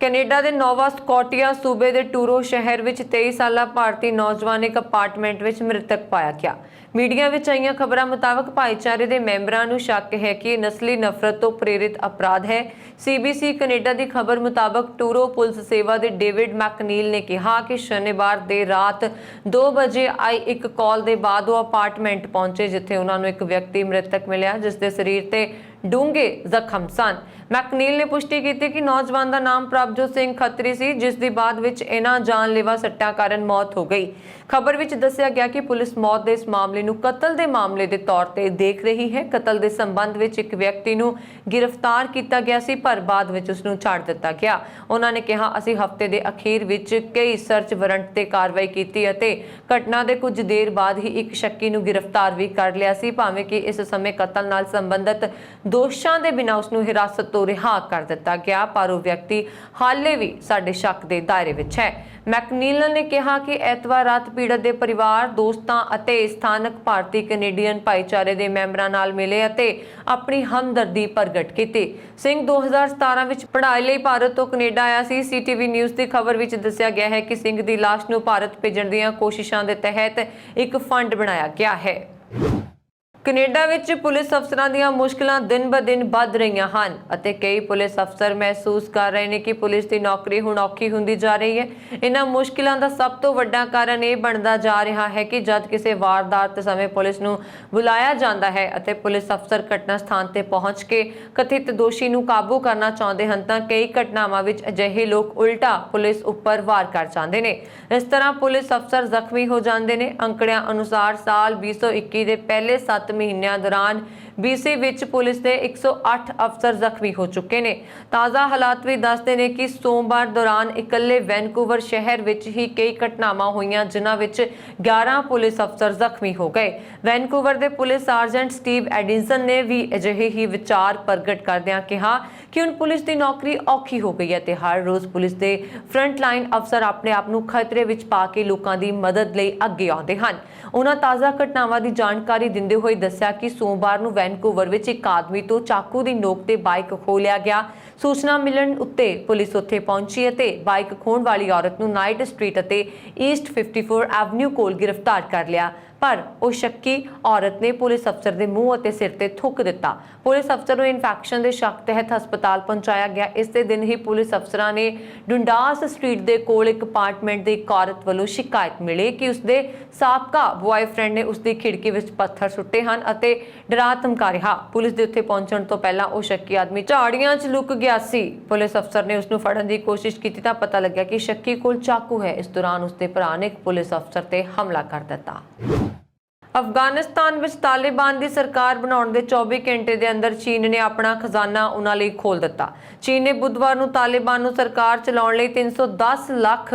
ਕੈਨੇਡਾ ਦੇ ਨੋਵਾ ਸਕੋਟੀਆ ਸੂਬੇ ਦੇ ਟੂਰੋ ਸ਼ਹਿਰ ਵਿੱਚ 23 ਸਾਲਾ ਭਾਰਤੀ ਨੌਜਵਾਨ ਇੱਕ ਅਪਾਰਟਮੈਂਟ ਵਿੱਚ ਮ੍ਰਿਤਕ ਪਾਇਆ ਗਿਆ। ਮੀਡੀਆ ਵਿੱਚ ਆਈਆਂ ਖਬਰਾਂ ਮੁਤਾਬਕ ਭਾਈਚਾਰੇ ਦੇ ਮੈਂਬਰਾਂ ਨੂੰ ਸ਼ੱਕ ਹੈ ਕਿ ਇਹ ਨਸਲੀ ਨਫ਼ਰਤ ਤੋਂ ਪ੍ਰੇਰਿਤ ਅਪਰਾਧ ਹੈ। CBC ਕੈਨੇਡਾ ਦੀ ਖਬਰ ਮੁਤਾਬਕ ਟੂਰੋ ਪੁਲਿਸ ਸੇਵਾ ਦੇ ਡੇਵਿਡ ਮੈਕਨੀਲ ਨੇ ਕਿਹਾ ਕਿ ਸ਼ਨੀਵਾਰ ਦੇ ਰਾਤ 2 ਵਜੇ ਆਈ ਇੱਕ ਕਾਲ ਦੇ ਬਾਅਦ ਉਹ ਅਪਾਰਟਮੈਂਟ ਪਹੁੰਚੇ, ਜਿੱਥੇ ਉਹਨਾਂ ਨੂੰ ਇੱਕ ਵਿਅਕਤੀ ਮ੍ਰਿਤਕ ਮਿਲਿਆ ਜਿਸ ਦੇ ਸਰੀਰ ਤੇ ਡੂੰਘੇ ਜ਼ਖਮ ਸਨ। ਮੈਕਨੀਲ ਨੇ ਪੁਸ਼ਟੀ ਕੀਤੀ ਕਿ ਨੌਜਵਾਨ ਦਾ ਨਾਮ ਪ੍ਰਭਜੋਤ ਸਿੰਘ ਖੱਤਰੀ ਸੀ, ਜਿਸ ਦੀ ਬਾਅਦ ਵਿੱਚ ਇਹਨਾਂ ਜਾਨਲੇਵਾ ਸੱਟਾਂ ਕਾਰਨ ਮੌਤ ਹੋ ਗਈ। ਖਬਰ ਵਿੱਚ ਦੱਸਿਆ ਗਿਆ ਕਿ ਪੁਲਿਸ ਮੌਤ ਦੇ ਇਸ ਮਾਮਲੇ ਨੂੰ ਕਤਲ ਦੇ ਮਾਮਲੇ ਦੇ ਤੌਰ ਤੇ ਦੇਖ ਰਹੀ ਹੈ। ਕਤਲ ਦੇ ਸੰਬੰਧ ਵਿੱਚ ਇੱਕ ਵਿਅਕਤੀ ਨੂੰ ਗ੍ਰਿਫਤਾਰ ਕੀਤਾ ਗਿਆ ਸੀ, ਪਰ ਬਾਅਦ ਵਿੱਚ ਉਸ ਨੂੰ ਛੱਡ ਦਿੱਤਾ ਗਿਆ। ਉਹਨਾਂ ਨੇ ਕਿਹਾ, ਅਸੀਂ ਹਫ਼ਤੇ ਦੇ ਅਖੀਰ ਵਿੱਚ ਕਈ ਸਰਚ ਵਾਰੰਟ ਤੇ ਕਾਰਵਾਈ ਕੀਤੀ ਅਤੇ ਘਟਨਾ ਦੇ ਕੁਝ ਦੇਰ ਬਾਅਦ ਹੀ ਇੱਕ ਸ਼ੱਕੀ ਨੂੰ ਗ੍ਰਿਫਤਾਰ ਵੀ ਕਰ ਲਿਆ ਸੀ, ਭਾਵੇਂ ਕਿ ਇਸ ਸਮੇਂ ਕਤਲ ਨਾਲ ਸੰਬੰਧਿਤ ਦੋਸ਼ਾਂ ਦੇ ਬਿਨਾਂ ਉਸ ਨੂੰ ਹਿਰਾਸਤ ਤੋਂ ਰਿਹਾ ਕਰ ਦਿੱਤਾ ਗਿਆ, ਪਰ ਉਹ ਵਿਅਕਤੀ ਹਾਲੇ ਵੀ ਸਾਡੇ ਸ਼ੱਕ ਦੇ ਦਾਇਰੇ ਵਿੱਚ ਹੈ। ਮੈਕਨੀਲ ਨੇ ਕਿਹਾ ਕਿ ਐਤਵਾਰ ਰਾਤ ਪੀੜਤ ਦੇ ਪਰਿਵਾਰ, ਦੋਸਤਾਂ ਅਤੇ ਸਥਾਨਕ ਭਾਰਤੀ ਕੈਨੇਡੀਅਨ ਭਾਈਚਾਰੇ ਦੇ ਮੈਂਬਰਾਂ ਨਾਲ ਮਿਲੇ ਅਤੇ ਆਪਣੀ ਹਮਦਰਦੀ ਪ੍ਰਗਟ ਕੀਤੀ। ਸਿੰਘ 2017 ਵਿੱਚ ਪੜ੍ਹਾਈ ਲਈ ਭਾਰਤ ਤੋਂ ਕੈਨੇਡਾ ਆਇਆ ਸੀ। CTV ਨਿਊਜ਼ ਦੀ ਖਬਰ ਵਿੱਚ ਦੱਸਿਆ ਗਿਆ ਹੈ ਕਿ ਸਿੰਘ ਦੀ ਲਾਸ਼ ਨੂੰ ਭਾਰਤ ਭੇਜਣ ਦੀਆਂ ਕੋਸ਼ਿਸ਼ਾਂ ਦੇ ਤਹਿਤ ਇੱਕ ਫੰਡ ਬਣਾਇਆ ਗਿਆ ਹੈ। ਕੈਨੇਡਾ ਵਿੱਚ ਪੁਲਿਸ ਅਫਸਰਾਂ ਦੀਆਂ ਮੁਸ਼ਕਲਾਂ ਦਿਨ-ਬ-ਦਿਨ ਵੱਧ ਰਹੀਆਂ ਹਨ ਅਤੇ ਕਈ ਪੁਲਿਸ ਅਫਸਰ ਮਹਿਸੂਸ ਕਰ ਰਹੇ ਨੇ ਕਿ ਪੁਲਿਸ ਦੀ ਨੌਕਰੀ ਹੁਣ ਔਖੀ ਹੁੰਦੀ ਜਾ ਰਹੀ ਹੈ। ਇਹਨਾਂ ਮੁਸ਼ਕਲਾਂ ਦਾ ਸਭ ਤੋਂ ਵੱਡਾ ਕਾਰਨ ਇਹ ਬਣਦਾ ਜਾ ਰਿਹਾ ਹੈ ਕਿ ਜਦ ਕਿਸੇ ਵਾਰਦਾਤ ਸਮੇਂ ਪੁਲਿਸ ਨੂੰ ਬੁਲਾਇਆ ਜਾਂਦਾ ਹੈ ਅਤੇ ਪੁਲਿਸ ਅਫਸਰ ਘਟਨਾ ਸਥਾਨ ਤੇ ਪਹੁੰਚ ਕੇ ਕਥਿਤ ਦੋਸ਼ੀ ਨੂੰ ਕਾਬੂ ਕਰਨਾ ਚਾਹੁੰਦੇ ਹਨ ਤਾਂ ਕਈ ਘਟਨਾਵਾਂ ਵਿੱਚ ਅਜਿਹੇ ਲੋਕ ਉਲਟਾ ਪੁਲਿਸ ਉੱਪਰ ਵਾਰ ਕਰ ਜਾਂਦੇ ਨੇ। ਇਸ ਤਰ੍ਹਾਂ ਪੁਲਿਸ ਅਫਸਰ ਜ਼ਖਮੀ ਹੋ ਜਾਂਦੇ ਨੇ। ਅੰਕੜਿਆਂ ਅਨੁਸਾਰ ਸਾਲ 2021 ਦੇ ਪਹਿਲੇ 7 ਮਹੀਨਿਆਂ ਦੌਰਾਨ BC ਵਿੱਚ ਪੁਲਿਸ ਦੇ 108 ਅਫਸਰ ਜ਼ਖਮੀ ਹੋ ਚੁੱਕੇ ਨੇ। ਤਾਜ਼ਾ ਹਾਲਾਤ ਵੀ ਦੱਸਦੇ ਨੇ ਕਿ ਸੋਮਵਾਰ ਦੌਰਾਨ ਇਕੱਲੇ ਵੈਨਕੂਵਰ ਸ਼ਹਿਰ ਵਿੱਚ ਹੀ ਕਈ ਘਟਨਾਵਾਂ ਹੋਈਆਂ, ਜਿਨ੍ਹਾਂ ਵਿੱਚ 11 ਪੁਲਿਸ ਅਫਸਰ ਜ਼ਖਮੀ ਹੋ ਗਏ। ਵੈਨਕੂਵਰ ਦੇ ਪੁਲਿਸ ਸਰਜੈਂਟ ਸਟੀਵ ਐਡਿਸਨ ਨੇ ਵੀ ਅਜਿਹੇ ਹੀ ਵਿਚਾਰ ਪ੍ਰਗਟ ਕਰਦਿਆਂ ਕਿਹਾ ਕਿ ਹੁਣ ਪੁਲਿਸ ਦੀ ਨੌਕਰੀ ਔਖੀ ਹੋ ਗਈ ਹੈ ਤੇ ਹਰ ਰੋਜ਼ ਪੁਲਿਸ ਦੇ ਫਰੰਟ ਲਾਈਨ ਅਫਸਰ ਆਪਣੇ ਆਪ ਨੂੰ ਖਤਰੇ ਵਿੱਚ ਪਾ ਕੇ ਲੋਕਾਂ ਦੀ ਮਦਦ ਲਈ ਅੱਗੇ ਆਉਂਦੇ ਹਨ। ਉਹਨਾਂ ਤਾਜ਼ਾ ਘਟਨਾਵਾਂ ਦੀ ਜਾਣਕਾਰੀ ਦਿੰਦੇ ਹੋਏ ਦੱਸਿਆ ਕਿ ਸੋਮਵਾਰ ਨੂੰ ਵੈਨਕੂਵਰ ਵਿੱਚ ਇੱਕ ਆਦਮੀ ਤੋਂ ਚਾਕੂ ਦੀ ਨੋਕ ਤੇ ਬਾਈਕ ਖੋਹ ਲਿਆ ਗਿਆ। ਸੂਚਨਾ ਮਿਲਣ ਉੱਤੇ ਪੁਲਿਸ ਉੱਥੇ ਪਹੁੰਚੀ ਅਤੇ ਬਾਈਕ ਖੋਹਣ ਵਾਲੀ ਔਰਤ ਨੂੰ ਨਾਈਟ ਸਟਰੀਟ ਅਤੇ ਈਸਟ 54 ਐਵਨਿਊ ਕੋਲ ਗ੍ਰਿਫਤਾਰ ਕਰ ਲਿਆ। ਪਰ ਉਹ ਸ਼ੱਕੀ ਔਰਤ ਨੇ ਪੁਲਿਸ ਅਫਸਰ ਦੇ ਮੂੰਹ ਅਤੇ ਸਿਰ ਤੇ ਥੁੱਕ ਦਿੱਤਾ। ਪੁਲਿਸ ਅਫਸਰ ਨੂੰ ਇਨਫੈਕਸ਼ਨ ਦੇ ਸ਼ੱਕ ਤਹਿਤ ਹਸਪਤਾਲ ਪਹੁੰਚਾਇਆ ਗਿਆ। ਇਸ ਦੇ ਦਿਨ ਹੀ ਪੁਲਿਸ ਅਫਸਰਾਂ ਨੇ ਡੁੰਡਾਸ ਸਟਰੀਟ ਦੇ ਕੋਲ ਇੱਕ ਅਪਾਰਟਮੈਂਟ ਦੀ ਇੱਕ ਔਰਤ ਵੱਲੋਂ ਸ਼ਿਕਾਇਤ ਮਿਲੀ ਕਿ ਉਸਦੇ ਸਾਬਕਾ ਬॉयਫ੍ਰੈਂਡ ਨੇ ਉਸਦੀ ਖਿੜਕੀ ਵਿੱਚ ਪੱਥਰ ਸੁੱਟੇ ਹਨ ਅਤੇ ਡਰਾ ਧਮਕਾ ਰਿਹਾ। ਪੁਲਿਸ ਦੇ ਉੱਥੇ ਪਹੁੰਚਣ ਤੋਂ ਪਹਿਲਾਂ ਉਹ ਸ਼ੱਕੀ ਆਦਮੀ ਝਾੜੀਆਂ 'ਚ ਲੁਕ ਗਿਆ ਸੀ। ਪੁਲਿਸ ਅਫਸਰ ਨੇ ਉਸ ਨੂੰ ਫੜਨ ਦੀ ਕੋਸ਼ਿਸ਼ ਕੀਤੀ ਤਾਂ ਪਤਾ ਲੱਗਿਆ ਕਿ ਸ਼ੱਕੀ ਕੋਲ ਚਾਕੂ ਹੈ। ਇਸ ਦੌਰਾਨ ਉਸਦੇ ਭਰਾ ਨੇ ਇੱਕ ਪੁਲਿਸ ਅਫਸਰ ਤੇ ਹਮਲਾ ਕਰ ਦਿੱਤਾ। ਅਫਗਾਨਿਸਤਾਨ ਵਿੱਚ ਤਾਲਿਬਾਨ ਦੀ ਸਰਕਾਰ ਬਣਾਉਣ ਦੇ 24 ਘੰਟੇ ਦੇ ਅੰਦਰ ਚੀਨ ਨੇ ਆਪਣਾ ਖਜ਼ਾਨਾ ਉਹਨਾਂ ਲਈ ਖੋਲ੍ਹ ਦਿੱਤਾ। ਚੀਨ ਨੇ ਬੁੱਧਵਾਰ ਨੂੰ ਤਾਲਿਬਾਨ ਨੂੰ ਸਰਕਾਰ ਚਲਾਉਣ ਲਈ 310 ਲੱਖ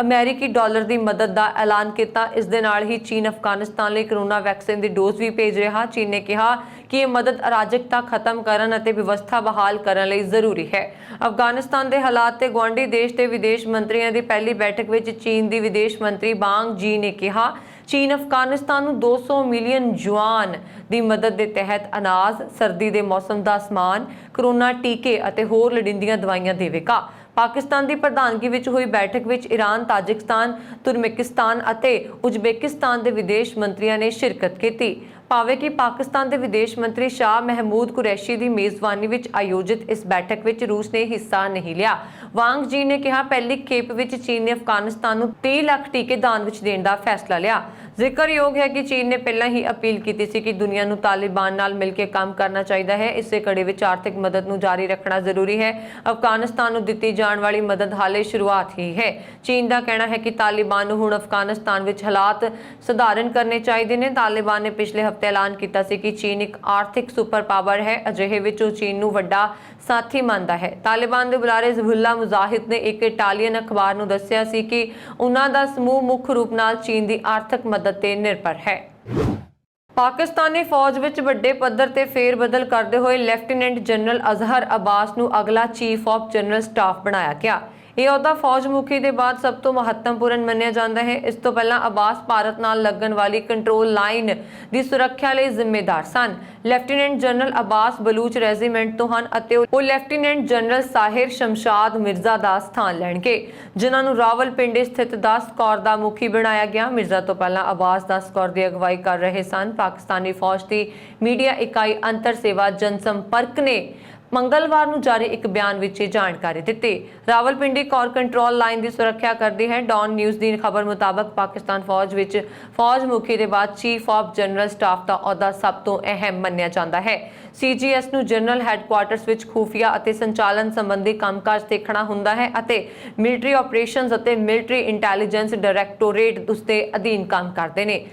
ਅਮਰੀਕੀ ਡਾਲਰ ਦੀ ਮਦਦ ਦਾ ਐਲਾਨ ਕੀਤਾ। ਇਸ ਦੇ ਨਾਲ ਹੀ ਚੀਨ ਅਫਗਾਨਿਸਤਾਨ ਲਈ ਕਰੋਨਾ ਵੈਕਸੀਨ ਦੀ ਡੋਜ਼ ਵੀ ਭੇਜ ਰਿਹਾ। ਚੀਨ ਨੇ ਕਿਹਾ ਕਿ ਇਹ ਮਦਦ ਅਰਾਜਕਤਾ ਖਤਮ ਕਰਨ ਅਤੇ ਵਿਵਸਥਾ ਬਹਾਲ ਕਰਨ ਲਈ ਜ਼ਰੂਰੀ ਹੈ। ਅਫਗਾਨਿਸਤਾਨ ਦੇ ਹਾਲਾਤ ਤੇ ਗੁਆਂਢੀ ਦੇਸ਼ ਦੇ ਵਿਦੇਸ਼ ਮੰਤਰੀਆਂ ਦੀ ਪਹਿਲੀ ਬੈਠਕ ਵਿੱਚ ਚੀਨ ਦੀ ਵਿਦੇਸ਼ ਮੰਤਰੀ ਵਾਂਗ ਜੀ ਨੇ ਕਿਹਾ ਚੀਨ ਅਫਗਾਨਿਸਤਾਨ ਨੂੰ 200 ਮਿਲੀਅਨ ਯੂਆਨ ਦੀ ਮਦਦ ਦੇ ਤਹਿਤ ਅਨਾਜ, ਸਰਦੀ ਦੇ ਮੌਸਮ ਦਾ ਸਮਾਨ, ਕਰੋਨਾ ਟੀਕੇ ਅਤੇ ਹੋਰ ਲੋੜੀਂਦੀਆਂ ਦਵਾਈਆਂ ਦੇਵੇਗਾ। ਪਾਕਿਸਤਾਨ ਦੀ ਪ੍ਰਧਾਨਗੀ ਵਿੱਚ ਹੋਈ ਬੈਠਕ ਵਿੱਚ ਈਰਾਨ, ਤਾਜਿਕਸਤਾਨ, ਤੁਰਕਮੇਨਿਸਤਾਨ ਅਤੇ ਉਜ਼ਬੇਕਿਸਤਾਨ ਦੇ ਵਿਦੇਸ਼ ਮੰਤਰੀਆਂ ਨੇ ਸ਼ਿਰਕਤ ਕੀਤੀ। ਭਾਵੇਂ ਕਿ ਪਾਕਿਸਤਾਨ ਦੇ ਵਿਦੇਸ਼ ਮੰਤਰੀ ਸ਼ਾਹ ਮਹਿਮੂਦ ਕੁਰੈਸ਼ੀ ਦੀ ਮੇਜ਼ਬਾਨੀ ਵਿੱਚ ਆਯੋਜਿਤ ਇਸ ਬੈਠਕ ਵਿੱਚ ਰੂਸ ਨੇ ਹਿੱਸਾ ਨਹੀਂ ਲਿਆ। ਵਾਂਗ ਜੀ ਨੇ ਕਿਹਾ ਪਹਿਲੀ ਖੇਪ ਵਿੱਚ ਚੀਨ ਨੇ ਅਫਗਾਨਿਸਤਾਨ ਨੂੰ 30 ਲੱਖ ਟੀਕੇ ਦਾਨ ਵਿੱਚ ਦੇਣ ਦਾ ਫੈਸਲਾ ਲਿਆ। ਜ਼ਿਕਰਯੋਗ ਹੈ ਕਿ ਚੀਨ ਨੇ ਪਹਿਲਾਂ ਹੀ ਅਪੀਲ ਕੀਤੀ ਸੀ ਕਿ ਦੁਨੀਆ ਨੂੰ ਤਾਲਿਬਾਨ ਨਾਲ ਮਿਲ ਕੇ ਕੰਮ ਕਰਨਾ ਚਾਹੀਦਾ ਹੈ। ਇਸੇ ਕੜੀ ਵਿੱਚ ਆਰਥਿਕ ਮਦਦ ਨੂੰ ਜਾਰੀ ਰੱਖਣਾ ਜ਼ਰੂਰੀ ਹੈ। ਅਫਗਾਨਿਸਤਾਨ ਨੂੰ ਦਿੱਤੀ ਜਾਣ ਵਾਲੀ ਮਦਦ ਹਾਲੇ ਸ਼ੁਰੂਆਤ ਹੀ ਹੈ। ਚੀਨ ਦਾ ਕਹਿਣਾ ਹੈ ਕਿ ਤਾਲਿਬਾਨ ਨੂੰ ਹੁਣ ਅਫਗਾਨਿਸਤਾਨ ਵਿੱਚ ਹਾਲਾਤ ਸੁਧਾਰਨ ਕਰਨੇ ਚਾਹੀਦੇ ਨੇ। ਤਾਲਿਬਾਨ ਨੇ ਪਿਛਲੇ ਹਫ਼ਤੇ ਐਲਾਨ ਕੀਤਾ ਸੀ ਕਿ ਚੀਨ ਇੱਕ ਆਰਥਿਕ ਸੁਪਰ ਪਾਵਰ ਹੈ। ਅਜਿਹੇ ਵਿੱਚ ਉਹ ਚੀਨ ਨੂੰ ਵੱਡਾ ਸਾਥੀ ਮੰਨਦਾ ਹੈ। ਤਾਲਿਬਾਨ ਦੇ ਬੁਲਾਰੇ ਜ਼ਬੀਹੁੱਲਾ ਮੁਜਾਹਿਦ ਨੇ ਇੱਕ ਇਟਾਲੀਅਨ ਅਖਬਾਰ ਨੂੰ ਦੱਸਿਆ ਸੀ ਕਿ ਉਹਨਾਂ ਦਾ ਸਮੂਹ ਮੁੱਖ ਰੂਪ ਨਾਲ ਚੀਨ ਦੀ ਆਰਥਿਕ ਮਦਦ ਤੇ ਨਿਰਭਰ ਹੈ। ਪਾਕਿਸਤਾਨੀ ਫੌਜ ਵਿੱਚ ਵੱਡੇ ਪੱਧਰ ਤੇ ਫੇਰਬਦਲ ਕਰਦੇ ਹੋਏ ਲੈਫਟੀਨੈਂਟ ਜਨਰਲ ਅਜ਼ਹਰ ਅਬਾਸ ਨੂੰ ਅਗਲਾ ਚੀਫ ਆਫ ਜਨਰਲ ਸਟਾਫ ਬਣਾਇਆ ਗਿਆ। ਇਹ ਅਹੁਦਾ ਫੌਜ ਮੁਖੀ ਦੇ ਬਾਅਦ ਸਭ ਤੋਂ ਮਹੱਤਵਪੂਰਨ ਮੰਨਿਆ ਜਾਂਦਾ ਹੈ। ਇਸ ਤੋਂ ਪਹਿਲਾਂ ਅਬਾਸ ਭਾਰਤ ਨਾਲ ਲੱਗਣ ਵਾਲੀ ਕੰਟਰੋਲ ਲਾਈਨ ਦੀ ਸੁਰੱਖਿਆ ਲਈ ਜ਼ਿੰਮੇਦਾਰ ਸਨ। Lieutenant general Abbas Baloch regiment ਤੋਂ ਹਨ ਅਤੇ ਉਹ ਲੈਫਟੀਨੈਂਟ ਜਨਰਲ ਸਾਹਿਰ ਸ਼ਮਸ਼ਾਦ ਮਿਰਜ਼ਾ ਦਾ ਸਥਾਨ ਲੈਣਗੇ, ਜਿਨ੍ਹਾਂ ਨੂੰ ਰਾਵਲਪਿੰਡੀ ਸਥਿਤ 10 ਕੋਰ ਦਾ ਮੁਖੀ ਬਣਾਇਆ ਗਿਆ। ਮਿਰਜ਼ਾ ਤੋਂ ਪਹਿਲਾਂ ਅਬਾਸ 10 ਕੋਰ ਦੀ ਅਗਵਾਈ ਕਰ ਰਹੇ ਸਨ। ਪਾਕਿਸਤਾਨੀ ਫੌਜ ਦੀ ਮੀਡੀਆ ਇਕਾਈ ਅੰਤਰ ਸੇਵਾ ਜਨਸੰਪਰਕ ਨੇ ਮੰਗਲਵਾਰ ਨੂੰ ਜਾਰੀ ਇੱਕ ਬਿਆਨ ਵਿੱਚ ਇਹ ਜਾਣਕਾਰੀ ਦਿੱਤੀ। ਰਾਵਲਪਿੰਡੀ ਕੋਰ ਕੰਟਰੋਲ ਲਾਈਨ ਦੀ ਸੁਰੱਖਿਆ ਕਰਦੀ ਹੈ। ਡੌਨ ਨਿਊਜ਼ ਦੀ ਖਬਰ ਮੁਤਾਬਕ ਪਾਕਿਸਤਾਨ ਫੌਜ ਵਿੱਚ ਫੌਜ ਮੁਖੀ ਦੇ ਬਾਅਦ ਚੀਫ ਆਫ ਜਨਰਲ ਸਟਾਫ ਦਾ ਅਹੁਦਾ ਸਭ ਤੋਂ ਅਹਿਮ ਮੰਨਿਆ ਜਾਂਦਾ ਹੈ। CGS ਨੂੰ ਜਨਰਲ ਹੈੱਡਕੁਆਰਟਰਸ ਵਿੱਚ ਖੂਫੀਆ ਅਤੇ ਸੰਚਾਲਨ ਸੰਬੰਧੀ ਕੰਮਕਾਜ ਦੇਖਣਾ ਹੁੰਦਾ ਹੈ ਅਤੇ ਮਿਲਟਰੀ ਆਪਰੇਸ਼ਨਜ਼ ਅਤੇ ਮਿਲਟਰੀ ਇੰਟੈਲੀਜੈਂਸ ਡਾਇਰੈਕਟੋਰੇਟ ਉਸ ਦੇ ਅਧੀਨ ਕੰਮ ਕਰਦੇ ਨੇ।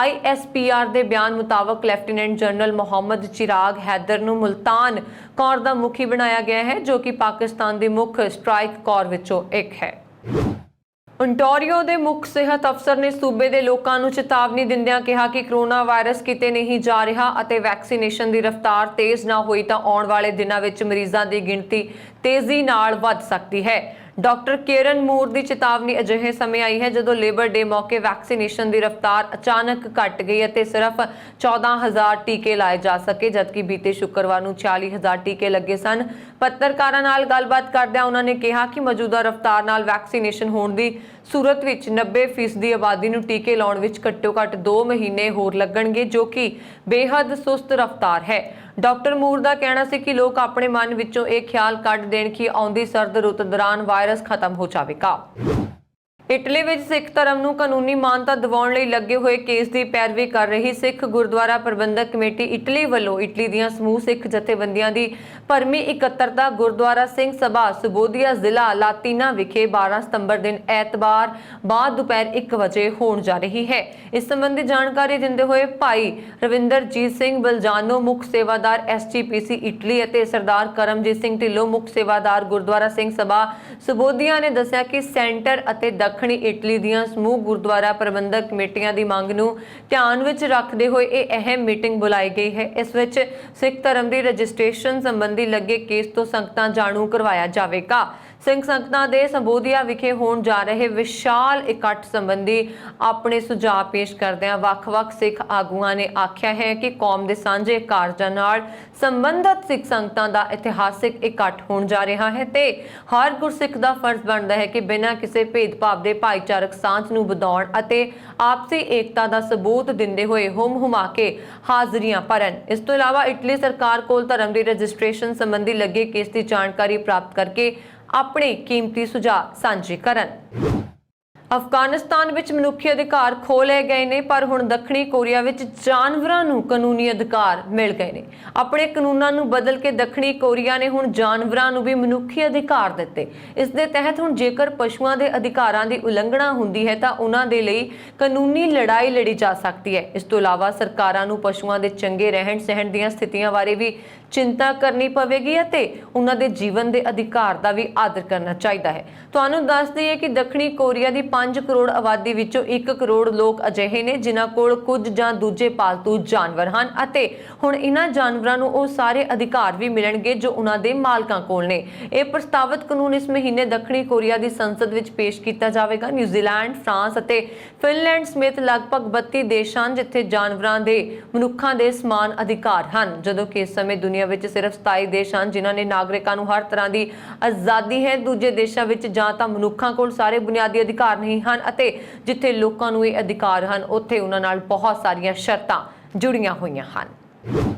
ISPR ਦੇ ਬਿਆਨ ਮੁਤਾਬਕ ਲੈਫਟੀਨੈਂਟ ਜਨਰਲ ਮੁਹੰਮਦ ਚਿਰਾਗ ਹੈਦਰ ਨੂੰ ਮੁਲਤਾਨ ਕੋਰ ਦਾ ਮੁਖੀ ਬਣਾਇਆ ਗਿਆ ਹੈ, ਜੋ ਕਿ ਪਾਕਿਸਤਾਨ ਦੀ ਮੁੱਖ ਸਟ੍ਰਾਈਕ ਕੋਰ ਵਿੱਚੋਂ ਇੱਕ ਹੈ। ਓਨਟਾਰੀਓ ਦੇ ਮੁੱਖ ਸਿਹਤ ਅਫਸਰ ਨੇ ਸੂਬੇ ਦੇ ਲੋਕਾਂ ਨੂੰ ਚੇਤਾਵਨੀ ਦਿੰਦਿਆਂ ਕਿਹਾ ਕਿ ਕਰੋਨਾ ਵਾਇਰਸ ਕਿਤੇ ਨਹੀਂ ਜਾ ਰਿਹਾ ਅਤੇ ਵੈਕਸੀਨੇਸ਼ਨ ਦੀ ਰਫ਼ਤਾਰ ਤੇਜ਼ ਨਾ ਹੋਈ ਤਾਂ ਆਉਣ ਵਾਲੇ ਦਿਨਾਂ ਵਿੱਚ ਮਰੀਜ਼ਾਂ ਦੀ ਗਿਣਤੀ ਤੇਜ਼ੀ ਨਾਲ ਵੱਧ ਸਕਦੀ ਹੈ। ਡਾਕਟਰ ਕੇਰਨ ਮੂਰ ਦੀ ਚੇਤਾਵਨੀ ਅਜਿਹੇ ਸਮੇਂ ਆਈ ਹੈ ਜਦੋਂ ਲੇਬਰ ਡੇ ਮੌਕੇ ਵੈਕਸੀਨੇਸ਼ਨ ਦੀ ਰਫ਼ਤਾਰ ਅਚਾਨਕ ਘਟ ਗਈ ਅਤੇ ਸਿਰਫ 14,000 ਟੀਕੇ ਲਾਏ ਜਾ ਸਕੇ, ਜਦਕਿ ਬੀਤੇ ਸ਼ੁੱਕਰਵਾਰ ਨੂੰ 40,000 ਟੀਕੇ ਲੱਗੇ ਸਨ। ਪੱਤਰਕਾਰਾਂ ਨਾਲ ਗੱਲਬਾਤ ਕਰਦਿਆਂ ਉਹਨਾਂ ਨੇ ਕਿਹਾ ਕਿ ਮੌਜੂਦਾ ਰਫ਼ਤਾਰ ਨਾਲ ਵੈਕਸੀਨੇਸ਼ਨ ਹੋਣ ਦੀ ਸੂਰਤ ਵਿੱਚ 90% ਦੀ ਆਬਾਦੀ ਨੂੰ ਟੀਕੇ ਲਾਉਣ ਵਿੱਚ ਘੱਟੋ-ਘੱਟ 2 ਮਹੀਨੇ ਹੋਰ ਲੱਗਣਗੇ, ਜੋ ਕਿ ਬੇਹੱਦ ਸੁਸਤ ਰਫ਼ਤਾਰ ਹੈ। ਡਾਕਟਰ ਮੂਰ ਦਾ ਕਹਿਣਾ ਸੀ ਕਿ ਲੋਕ ਆਪਣੇ ਮਨ ਵਿੱਚੋਂ ਇਹ ਖਿਆਲ ਕੱਢ ਦੇਣ ਕਿ ਆਉਂਦੀ ਸਰਦ ਰੁੱਤ ਦੌਰਾਨ ਵਾਇਰਸ ਖਤਮ ਹੋ ਜਾਵੇਗਾ। ਇਟਲੀ ਵਿੱਚ ਸਿੱਖ ਧਰਮ ਨੂੰ ਕਾਨੂੰਨੀ ਮਾਨਤਾ ਦਿਵਾਉਣ ਲਈ ਲੱਗੇ ਹੋਏ ਕੇਸ ਦੀ ਪੈਰਵੀ ਕਰ ਰਹੀ ਸਿੱਖ ਗੁਰਦੁਆਰਾ ਪ੍ਰਬੰਧਕ ਕਮੇਟੀ ਇਟਲੀ ਵੱਲੋਂ ਇਟਲੀ ਦੀਆਂ ਸਮੂਹ ਸਿੱਖ ਜਥੇਬੰਦੀਆਂ ਦੀ ਭਰਵੀਂ ਇਕੱਤਰਤਾ ਗੁਰਦੁਆਰਾ ਸਿੰਘ ਸਭਾ ਸੁਬੋਧੀਆ ਜ਼ਿਲ੍ਹਾ ਲਾਤੀਨਾ ਵਿਖੇ 12 ਸਤੰਬਰ ਦਿਨ ਐਤਵਾਰ ਬਾਅਦ ਦੁਪਹਿਰ 1 ਵਜੇ ਹੋਣ ਜਾ ਰਹੀ ਹੈ। ਇਸ ਸੰਬੰਧੀ ਜਾਣਕਾਰੀ ਦਿੰਦੇ ਹੋਏ ਭਾਈ ਰਵਿੰਦਰਜੀਤ ਸਿੰਘ ਬਲਜਾਨੋ ਮੁੱਖ ਸੇਵਾਦਾਰ SGPC ਇਟਲੀ ਅਤੇ ਸਰਦਾਰ ਕਰਮਜੀਤ ਸਿੰਘ ਢਿੱਲੋਂ ਮੁੱਖ ਸੇਵਾਦਾਰ ਗੁਰਦੁਆਰਾ ਸਿੰਘ ਸਭਾ ਸੁਬੋਧੀਆ ਨੇ ਦੱਸਿਆ ਕਿ ਸੈਂਟਰ ਅਤੇ ਦੱਖਣੀ ਇਟਲੀ ਦੀਆਂ ਸਮੂਹ ਗੁਰਦੁਆਰਾ ਪ੍ਰਬੰਧਕ ਕਮੇਟੀਆਂ ਦੀ ਮੰਗ ਨੂੰ ਧਿਆਨ ਵਿੱਚ ਰੱਖਦੇ ਹੋਏ ਇਹ ਅਹਿਮ ਮੀਟਿੰਗ ਬੁਲਾਈ ਗਈ ਹੈ। ਇਸ ਵਿੱਚ ਸਿੱਖ ਧਰਮ ਦੀ ਰਜਿਸਟ੍ਰੇਸ਼ਨ ਸੰਬੰਧੀ ਲੱਗੇ ਕੇਸ ਤੋਂ ਸੰਗਤਾਂ ਜਾਣੂ ਕਰਵਾਇਆ ਜਾਵੇਗਾ। ਸਿੰਘ ਸੰਗਤਾਂ ਦੇ ਸੰਬੋਧੀਆ ਵਿਖੇ ਹੋਣ ਜਾ ਰਹੇ ਵਿਸ਼ਾਲ ਇਕੱਠ ਸੰਬੰਧੀ ਆਪਣੇ ਸੁਝਾਅ ਪੇਸ਼ ਕਰਦਿਆਂ ਵੱਖ-ਵੱਖ ਸਿੱਖ ਆਗੂਆਂ ਨੇ ਆਖਿਆ ਹੈ ਕਿ ਕੌਮ ਦੇ ਸਾਂਝੇ ਕਾਰਜਾਂ ਨਾਲ ਸੰਬੰਧਿਤ ਸਿੱਖ ਸੰਗਤਾਂ ਦਾ ਇਤਿਹਾਸਿਕ ਇਕੱਠ ਹੋਣ ਜਾ ਰਿਹਾ ਹੈ ਤੇ ਹਰ ਗੁਰਸਿੱਖ ਦਾ ਫਰਜ਼ ਬਣਦਾ ਹੈ ਕਿ ਬਿਨਾਂ ਕਿਸੇ ਭੇਦਭਾਵ ਦੇ ਭਾਈਚਾਰਕ ਸਾਂਝ ਨੂੰ ਵਧਾਉਣ ਅਤੇ ਆਪਸੀ ਏਕਤਾ ਦਾ ਸਬੂਤ ਦਿੰਦੇ ਹੋਏ ਹੁਮ-ਹੁਮਾ ਕੇ ਹਾਜ਼ਰੀਆਂ ਭਰਨ। ਇਸ ਤੋਂ ਇਲਾਵਾ ਇਟਲੀ ਸਰਕਾਰ ਕੋਲ ਧਰਮ ਦੀ ਰਜਿਸਟ੍ਰੇਸ਼ਨ ਸੰਬੰਧੀ ਲੱਗੇ ਕੇਸ ਦੀ ਜਾਣਕਾਰੀ ਪ੍ਰਾਪਤ ਕਰਕੇ ਆਪਣੇ ਕੀਮਤੀ ਸੁਝਾਅ ਸਾਂਝੇ ਕਰਨ। ਅਫਗਾਨਿਸਤਾਨ ਵਿੱਚ ਮਨੁੱਖੀ ਅਧਿਕਾਰ ਖੋਹ ਲਏ ਗਏ ਨੇ, ਪਰ ਹੁਣ ਦੱਖਣੀ ਕੋਰੀਆ ਵਿੱਚ ਜਾਨਵਰਾਂ ਨੂੰ ਕਾਨੂੰਨੀ ਅਧਿਕਾਰ ਮਿਲ ਗਏ ਨੇ। ਆਪਣੇ ਕਾਨੂੰਨਾਂ ਨੂੰ ਬਦਲ ਕੇ ਦੱਖਣੀ ਕੋਰੀਆ ਨੇ ਹੁਣ ਜਾਨਵਰਾਂ ਨੂੰ ਵੀ ਮਨੁੱਖੀ ਅਧਿਕਾਰ ਦਿੱਤੇ। ਇਸ ਦੇ ਤਹਿਤ ਹੁਣ ਜੇਕਰ ਪਸ਼ੂਆਂ ਦੇ ਅਧਿਕਾਰਾਂ ਦੀ ਉਲੰਘਣਾ ਹੁੰਦੀ ਹੈ ਤਾਂ ਉਹਨਾਂ ਦੇ ਲਈ ਕਾਨੂੰਨੀ ਲੜਾਈ ਲੜੀ ਜਾ ਸਕਦੀ ਹੈ। ਇਸ ਤੋਂ ਇਲਾਵਾ ਸਰਕਾਰਾਂ ਨੂੰ ਪਸ਼ੂਆਂ ਦੇ ਚੰਗੇ ਰਹਿਣ ਸਹਿਣ ਦੀਆਂ ਸਥਿਤੀਆਂ ਬਾਰੇ ਵੀ ਚਿੰਤਾ ਕਰਨੀ ਪਵੇਗੀ ਅਤੇ ਉਹਨਾਂ ਦੇ ਜੀਵਨ ਦੇ ਅਧਿਕਾਰ ਦਾ ਵੀ ਆਦਰ ਕਰਨਾ ਚਾਹੀਦਾ ਹੈ। ਤੁਹਾਨੂੰ ਦੱਸ ਦਈਏ ਕਿ ਦੱਖਣੀ ਕੋਰੀਆ ਦੀ 5 ਕਰੋੜ ਆਬਾਦੀ ਵਿੱਚੋਂ 1 ਕਰੋੜ ਲੋਕ ਅਜਿਹੇ ਨੇ ਜਿਨ੍ਹਾਂ ਕੋਲ ਕੁਝ ਜਾਂ ਦੂਜੇ ਪਾਲਤੂ ਜਾਨਵਰ ਹਨ ਅਤੇ ਹੁਣ ਇਹਨਾਂ ਜਾਨਵਰਾਂ ਨੂੰ ਉਹ ਸਾਰੇ ਅਧਿਕਾਰ ਵੀ ਮਿਲਣਗੇ ਜੋ ਉਹਨਾਂ ਦੇ ਮਾਲਕਾਂ ਕੋਲ ਨੇ। ਇਹ ਪ੍ਰਸਤਾਵਿਤ ਕਾਨੂੰਨ ਇਸ ਮਹੀਨੇ ਦੱਖਣੀ ਕੋਰੀਆ ਦੀ ਸੰਸਦ ਵਿੱਚ ਪੇਸ਼ ਕੀਤਾ ਜਾਵੇਗਾ। ਨਿਊਜ਼ੀਲੈਂਡ, ਫਰਾਂਸ ਅਤੇ ਫਿਨਲੈਂਡ ਸਮੇਤ ਲਗਭਗ 32 ਦੇਸ਼ ਹਨ ਜਿੱਥੇ ਜਾਨਵਰਾਂ ਦੇ ਮਨੁੱਖਾਂ ਦੇ ਸਮਾਨ ਅਧਿਕਾਰ ਹਨ, ਜਦੋਂ ਕਿ ਇਸ ਸਮੇਂ ਦੁਨੀਆ ਵਿੱਚ ਸਿਰਫ 27 ਦੇਸ਼ ਹਨ ਜਿਨ੍ਹਾਂ ਨੇ ਨਾਗਰਿਕਾਂ ਨੂੰ ਹਰ ਤਰ੍ਹਾਂ ਦੀ ਆਜ਼ਾਦੀ ਹੈ। ਦੂਜੇ ਦੇਸ਼ਾਂ ਵਿੱਚ ਜਾਂ ਤਾਂ ਮਨੁੱਖਾਂ ਕੋਲ ਸਾਰੇ ਬੁਨਿਆਦੀ ਅਧਿਕਾਰ ਨਹੀਂ ਹਨ ਅਤੇ ਜਿੱਥੇ ਲੋਕਾਂ ਨੂੰ ਇਹ ਅਧਿਕਾਰ ਹਨ ਉੱਥੇ ਉਹਨਾਂ ਨਾਲ ਬਹੁਤ ਸਾਰੀਆਂ ਸ਼ਰਤਾਂ ਜੁੜੀਆਂ ਹੋਈਆਂ ਹਨ।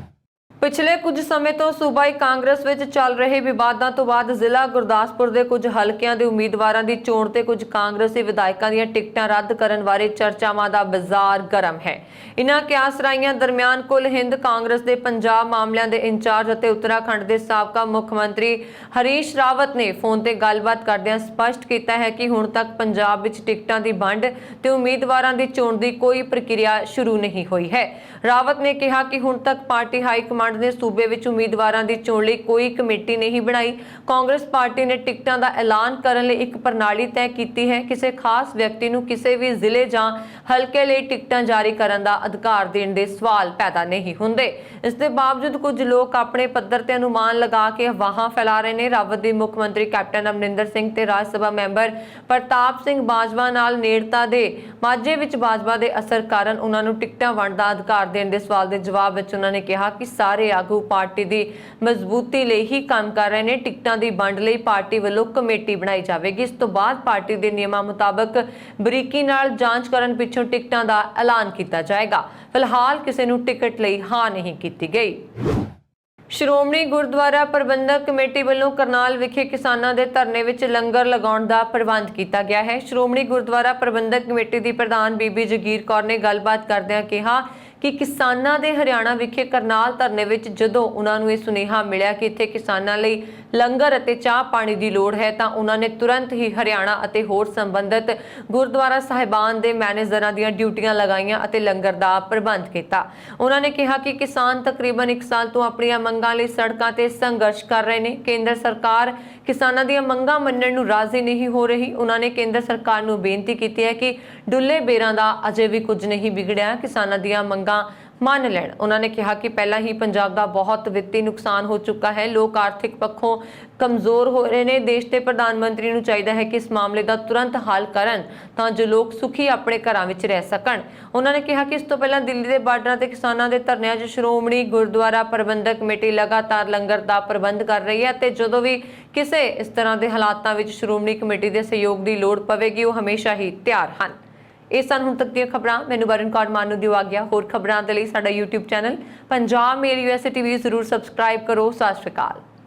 ਪਿਛਲੇ ਕੁਝ ਸਮੇਂ ਤੋਂ ਸੂਬਾਈ ਕਾਂਗਰਸ ਵਿੱਚ ਚੱਲ ਰਹੇ ਵਿਵਾਦਾਂ ਤੋਂ ਬਾਅਦ ਜ਼ਿਲ੍ਹਾ ਗੁਰਦਾਸਪੁਰ ਦੇ ਕੁਝ ਹਲਕਿਆਂ ਦੇ ਉਮੀਦਵਾਰਾਂ ਦੀ ਚੋਣ ਤੇ ਕੁਝ ਕਾਂਗਰਸੀ ਵਿਧਾਇਕਾਂ ਦੀਆਂ ਟਿਕਟਾਂ ਰੱਦ ਕਰਨ ਬਾਰੇ ਚਰਚਾਵਾਂ ਦਾ ਬਾਜ਼ਾਰ ਗਰਮ ਹੈ। ਇਨ੍ਹਾਂ ਕਿਆਸਰਾਈਆਂ ਦਰਮਿਆਨ ਕੁੱਲ ਹਿੰਦ ਕਾਂਗਰਸ ਦੇ ਪੰਜਾਬ ਮਾਮਲਿਆਂ ਦੇ ਇੰਚਾਰਜ ਅਤੇ ਉੱਤਰਾਖੰਡ ਦੇ ਸਾਬਕਾ ਮੁੱਖ ਮੰਤਰੀ ਹਰੀਸ਼ ਰਾਵਤ ਨੇ ਫੋਨ ਤੇ ਗੱਲਬਾਤ ਕਰਦਿਆਂ ਸਪਸ਼ਟ ਕੀਤਾ ਹੈ ਕਿ ਹੁਣ ਤੱਕ ਪੰਜਾਬ ਵਿੱਚ ਟਿਕਟਾਂ ਦੀ ਵੰਡ ਤੇ ਉਮੀਦਵਾਰਾਂ ਦੀ ਚੋਣ ਦੀ ਕੋਈ ਪ੍ਰਕਿਰਿਆ ਸ਼ੁਰੂ ਨਹੀਂ ਹੋਈ ਹੈ। ਰਾਵਤ ਨੇ ਕਿਹਾ ਕਿ ਹੁਣ ਤੱਕ ਪਾਰਟੀ ਹਾਈ ਕਮਾਂਡ ਨੇ ਸੂਬੇ ਵਿੱਚ ਉਮੀਦਵਾਰਾਂ ਦੀ ਚੋਣ ਲਈ ਕੋਈ ਕਮੇਟੀ ਨਹੀਂ ਬਣਾਈ। ਕਾਂਗਰਸ ਪਾਰਟੀ ਨੇ ਟਿਕਟਾਂ ਦਾ ਐਲਾਨ ਕਰਨ ਲਈ ਇੱਕ ਪ੍ਰਣਾਲੀ ਤੈਅ ਕੀਤੀ ਹੈ। ਕਿਸੇ ਖਾਸ ਵਿਅਕਤੀ ਨੂੰ ਕਿਸੇ ਵੀ ਜ਼ਿਲ੍ਹੇ ਜਾਂ ਹਲਕੇ ਲਈ ਟਿਕਟਾਂ ਜਾਰੀ ਕਰਨ ਦਾ ਅਧਿਕਾਰ ਦੇਣ ਦੇ ਸਵਾਲ ਪੈਦਾ ਨਹੀਂ ਹੁੰਦੇ। ਇਸ ਦੇ ਬਾਵਜੂਦ ਕੁਝ ਲੋਕ ਆਪਣੇ ਪੱਧਰ ਤੇ ਅਨੁਮਾਨ ਲਗਾ ਕੇ ਅਫਵਾਹਾਂ ਫੈਲਾ ਰਹੇ ਨੇ। ਰਾਵਤ ਦੀ ਮੁੱਖ ਮੰਤਰੀ ਕੈਪਟਨ ਅਮਰਿੰਦਰ ਸਿੰਘ ਤੇ ਰਾਜ ਸਭਾ ਮੈਂਬਰ ਪ੍ਰਤਾਪ ਸਿੰਘ ਬਾਜਵਾ ਨਾਲ ਨੇੜਤਾ ਦੇ ਮਾਝੇ ਵਿੱਚ ਬਾਜਵਾ ਦੇ ਅਸਰ ਕਾਰਨ ਉਹਨਾਂ ਨੂੰ ਟਿਕਟਾਂ ਵੰਡ ਦਾ ਅਧਿਕਾਰ ਦੇਣ ਦੇ ਸਵਾਲ ਦੇ ਜਵਾਬ ਵਿੱਚ ਉਹਨਾਂ ਨੇ ਕਿਹਾ ਕਿ ਸਾਰੇ ਆਗੂ ਪਾਰਟੀ ਦੀ ਮਜ਼ਬੂਤੀ ਲਈ ਹੀ ਕੰਮ ਕਰ ਰਹੇ ਨੇ। ਟਿਕਟਾਂ ਦੀ ਵੰਡ ਲਈ ਪਾਰਟੀ ਵੱਲੋਂ ਕਮੇਟੀ ਬਣਾਈ ਜਾਵੇਗੀ। ਇਸ ਤੋਂ ਬਾਅਦ ਪਾਰਟੀ ਦੇ ਨਿਯਮਾਂ ਮੁਤਾਬਕ ਬਰੀਕੀ ਨਾਲ ਜਾਂਚ ਕਰਨ ਪਿੱਛੋਂ ਟਿਕਟਾਂ ਦਾ ਐਲਾਨ ਕੀਤਾ ਜਾਏਗਾ। ਫਿਲਹਾਲ ਕਿਸੇ ਨੂੰ ਟਿਕਟ ਲਈ ਹਾਂ ਨਹੀਂ ਕੀਤੀ ਗਈ। ਸ਼੍ਰੋਮਣੀ ਗੁਰਦੁਆਰਾ ਪ੍ਰਬੰਧਕ ਕਮੇਟੀ ਵੱਲੋਂ ਕਰਨਾਲ ਵਿਖੇ ਕਿਸਾਨਾਂ ਦੇ ਧਰਨੇ ਵਿੱਚ ਲੰਗਰ ਲਗਾਉਣ ਦਾ ਪ੍ਰਬੰਧ ਕੀਤਾ ਗਿਆ ਹੈ। ਸ਼੍ਰੋਮਣੀ ਗੁਰਦੁਆਰਾ ਪ੍ਰਬੰਧਕ ਕਮੇਟੀ ਦੀ ਪ੍ਰਧਾਨ ਬੀਬੀ ਜਗੀਰ ਕੌਰ ਨੇ ਗੱਲਬਾਤ ਕਰਦਿਆਂ ਕਿਹਾ ਕਿ ਕਿਸਾਨਾਂ ਦੇ ਹਰਿਆਣਾ ਵਿਖੇ ਕਰਨਾਲ ਧਰਨੇ ਵਿੱਚ ਜਦੋਂ ਉਹਨਾਂ ਨੂੰ ਇਹ ਸੁਨੇਹਾ ਮਿਲਿਆ ਕਿ ਇੱਥੇ ਕਿਸਾਨਾਂ ਲਈ ਲੰਗਰ ਅਤੇ ਚਾਹ ਪਾਣੀ ਦੀ ਲੋੜ ਹੈ ਤਾਂ ਉਹਨਾਂ ਨੇ ਤੁਰੰਤ ਹੀ ਹਰਿਆਣਾ ਅਤੇ ਹੋਰ ਸੰਬੰਧਿਤ ਗੁਰਦੁਆਰਾ ਸਾਹਿਬਾਨ ਦੇ ਮੈਨੇਜਰਾਂ ਦੀਆਂ ਡਿਊਟੀਆਂ ਲਗਾਈਆਂ ਅਤੇ ਲੰਗਰ ਦਾ ਪ੍ਰਬੰਧ ਕੀਤਾ। ਉਹਨਾਂ ਨੇ ਕਿਹਾ ਕਿ ਕਿਸਾਨ ਤਕਰੀਬਨ 1 ਸਾਲ ਤੋਂ ਆਪਣੀਆਂ ਮੰਗਾਂ ਲਈ ਸੜਕਾਂ ਤੇ ਸੰਘਰਸ਼ ਕਰ ਰਹੇ ਨੇ। ਕੇਂਦਰ ਸਰਕਾਰ ਕਿਸਾਨਾਂ ਦੀਆਂ ਮੰਗਾਂ ਮੰਨਣ ਨੂੰ ਰਾਜ਼ੀ ਨਹੀਂ ਹੋ ਰਹੀ। ਉਹਨਾਂ ਨੇ ਕੇਂਦਰ ਸਰਕਾਰ ਨੂੰ ਬੇਨਤੀ ਕੀਤੀ ਹੈ ਕਿ ਡੁੱਲੇ ਬੇਰਾਂ ਦਾ ਅਜੇ ਵੀ ਕੁਝ ਨਹੀਂ ਵਿਗੜਿਆ, ਕਿਸਾਨਾਂ ਦੀਆਂ ਮੰਗਾਂ ਮੰਨ ਲੈਣ। ਉਹਨਾਂ ਨੇ ਕਿਹਾ ਕਿ ਪਹਿਲਾਂ ਹੀ ਪੰਜਾਬ ਦਾ ਬਹੁਤ ਵਿੱਤੀ ਨੁਕਸਾਨ ਹੋ ਚੁੱਕਾ ਹੈ, ਲੋਕ ਆਰਥਿਕ ਪੱਖੋਂ ਕਮਜ਼ੋਰ ਹੋ ਰਹੇ ਨੇ। ਦੇਸ਼ ਦੇ ਪ੍ਰਧਾਨ ਮੰਤਰੀ ਨੂੰ ਚਾਹੀਦਾ ਹੈ ਕਿ ਇਸ ਮਾਮਲੇ ਦਾ ਤੁਰੰਤ ਹੱਲ ਕਰਨ ਤਾਂ ਜੋ ਲੋਕ ਸੁਖੀ ਆਪਣੇ ਘਰਾਂ ਵਿੱਚ ਰਹਿ ਸਕਣ। ਉਹਨਾਂ ਨੇ ਕਿਹਾ ਕਿ ਇਸ ਤੋਂ ਪਹਿਲਾਂ ਦਿੱਲੀ ਦੇ ਬਾਰਡਰਾਂ ਤੇ ਕਿਸਾਨਾਂ ਦੇ ਧਰਨਿਆਂ 'ਚ ਸ਼੍ਰੋਮਣੀ ਗੁਰਦੁਆਰਾ ਪ੍ਰਬੰਧਕ ਕਮੇਟੀ ਲਗਾਤਾਰ ਲੰਗਰ ਦਾ ਪ੍ਰਬੰਧ ਕਰ ਰਹੀ ਹੈ ਤੇ ਜਦੋਂ ਵੀ ਕਿਸੇ ਇਸ ਤਰ੍ਹਾਂ ਦੇ ਹਾਲਾਤਾਂ ਵਿੱਚ ਸ਼੍ਰੋਮਣੀ ਕਮੇਟੀ ਦੇ ਸਹਿਯੋਗ ਦੀ ਲੋੜ ਪਵੇਗੀ ਉਹ ਹਮੇਸ਼ਾ ਹੀ ਤਿਆਰ ਹਨ। ਇਹ ਸਨ ਹੁਣ ਤੱਕ ਦੀਆਂ ਖਬਰਾਂ। ਮੈਨੂੰ ਵਰਨ ਕੌਰ ਮਾਨੂ ਦਿਓ ਆ ਗਿਆ। ਹੋਰ ਖਬਰਾਂ ਦੇ ਲਈ ਸਾਡਾ YouTube ਚੈਨਲ ਪੰਜਾਬ ਮੇਲ USA TV ਜ਼ਰੂਰ ਸਬਸਕ੍ਰਾਈਬ ਕਰੋ। ਸਤਿ ਸ਼੍ਰੀ ਅਕਾਲ।